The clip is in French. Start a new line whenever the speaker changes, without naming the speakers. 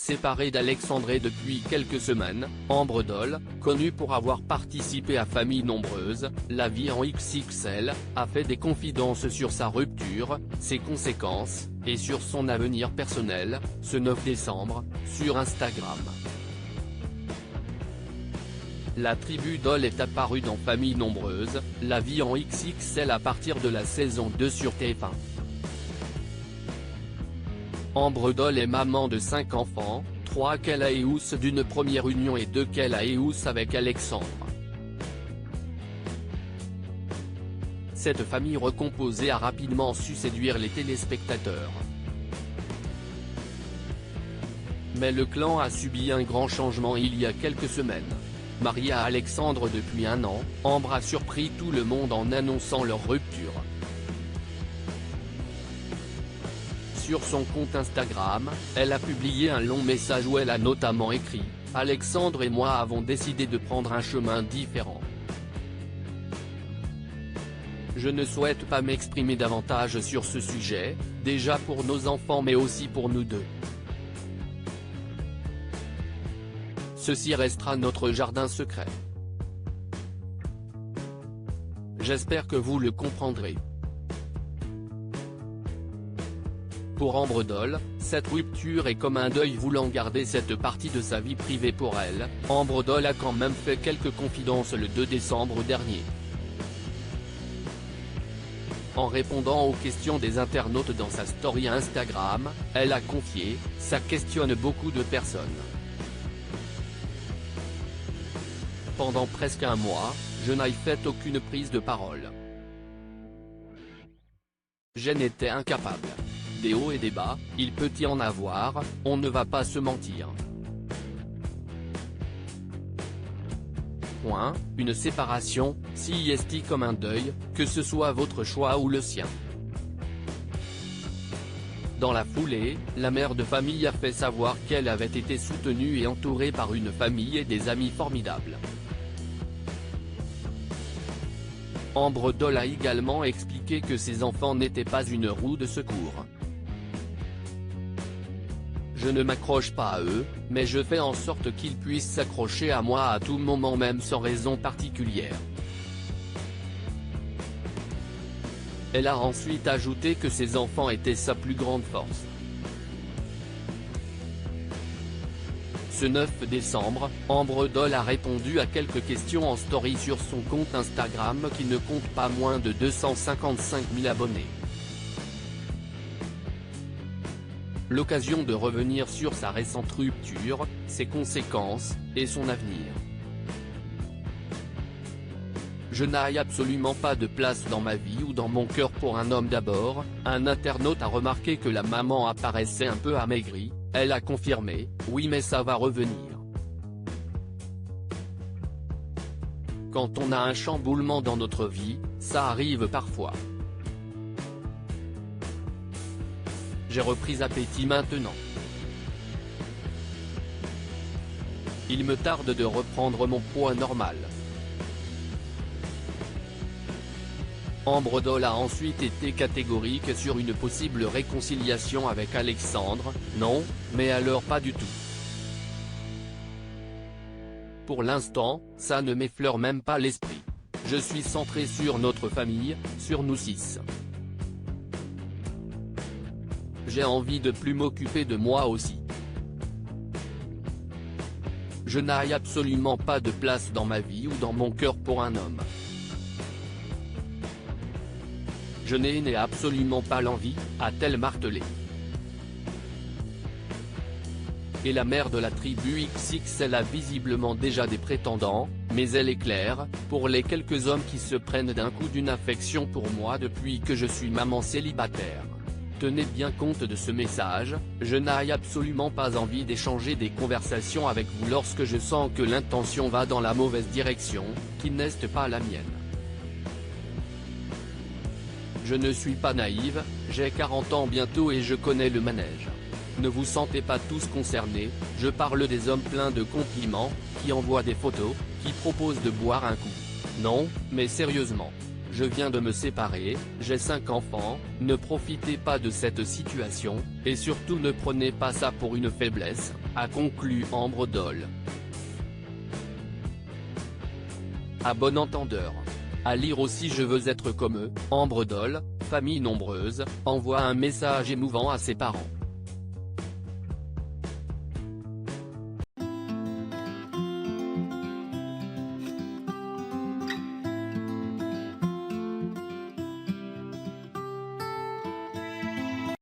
Séparée d'Alexandre depuis quelques semaines, Ambre Doll, connue pour avoir participé à Famille Nombreuse, La Vie en XXL, a fait des confidences sur sa rupture, ses conséquences, et sur son avenir personnel, ce 9 décembre, sur Instagram. La tribu Doll est apparue dans Famille Nombreuse, La Vie en XXL à partir de la saison 2 sur TF1. Ambre Doll est maman de 5 enfants, 3 qu'elle a d'une première union et 2 qu'elle a avec Alexandre. Cette famille recomposée a rapidement su séduire les téléspectateurs. Mais le clan a subi un grand changement il y a quelques semaines. Mariée à Alexandre depuis 1 an, Ambre a surpris tout le monde en annonçant leur rupture. Sur son compte Instagram, elle a publié un long message où elle a notamment écrit « Alexandre et moi avons décidé de prendre un chemin différent. Je ne souhaite pas m'exprimer davantage sur ce sujet, déjà pour nos enfants mais aussi pour nous deux. Ceci restera notre jardin secret. J'espère que vous le comprendrez. » Pour Ambre Doll, cette rupture est comme un deuil. Voulant garder cette partie de sa vie privée pour elle, Ambre Doll a quand même fait quelques confidences le 2 décembre dernier. En répondant aux questions des internautes dans sa story Instagram, elle a confié « Ça questionne beaucoup de personnes. Pendant presque 1 mois, je n'ai fait aucune prise de parole. J'en étais incapable. Des hauts et des bas, il peut y en avoir, on ne va pas se mentir. Une séparation, si est comme un deuil, que ce soit votre choix ou le sien. » Dans la foulée, la mère de famille a fait savoir qu'elle avait été soutenue et entourée par une famille et des amis formidables. Ambre Doll a également expliqué que ses enfants n'étaient pas une roue de secours. Je ne m'accroche pas à eux, mais je fais en sorte qu'ils puissent s'accrocher à moi à tout moment même sans raison particulière. Elle a ensuite ajouté que ses enfants étaient sa plus grande force. Ce 9 décembre, Ambre Doll a répondu à quelques questions en story sur son compte Instagram qui ne compte pas moins de 255 000 abonnés. L'occasion de revenir sur sa récente rupture, ses conséquences, et son avenir. Je n'ai absolument pas de place dans ma vie ou dans mon cœur pour un homme. D'abord, un internaute a remarqué que la maman apparaissait un peu amaigrie, elle a confirmé « Oui mais ça va revenir. » Quand on a un chamboulement dans notre vie, ça arrive parfois. J'ai repris appétit maintenant. Il me tarde de reprendre mon poids normal. Ambre Doll a ensuite été catégorique sur une possible réconciliation avec Alexandre, non, mais alors pas du tout. Pour l'instant, ça ne m'effleure même pas l'esprit. Je suis centré sur notre famille, sur nous 6. J'ai envie de plus m'occuper de moi aussi. Je n'ai absolument pas de place dans ma vie ou dans mon cœur pour un homme. Je n'ai absolument pas l'envie, a-t-elle martelé. Et la mère de la tribu XXL a visiblement déjà des prétendants, mais elle est claire, pour les quelques hommes qui se prennent d'un coup d'une affection pour moi depuis que je suis maman célibataire. Tenez bien compte de ce message, je n'ai absolument pas envie d'échanger des conversations avec vous lorsque je sens que l'intention va dans la mauvaise direction, qui n'est pas la mienne. Je ne suis pas naïve, j'ai 40 ans bientôt et je connais le manège. Ne vous sentez pas tous concernés, je parle des hommes pleins de compliments, qui envoient des photos, qui proposent de boire un coup. Non, mais sérieusement. je viens de me séparer, j'ai 5 enfants, ne profitez pas de cette situation, et surtout ne prenez pas ça pour une faiblesse, a conclu Ambre Doll. À bon entendeur. À lire aussi Je veux être comme eux, Ambre Doll, famille nombreuse, envoie un message émouvant à ses parents.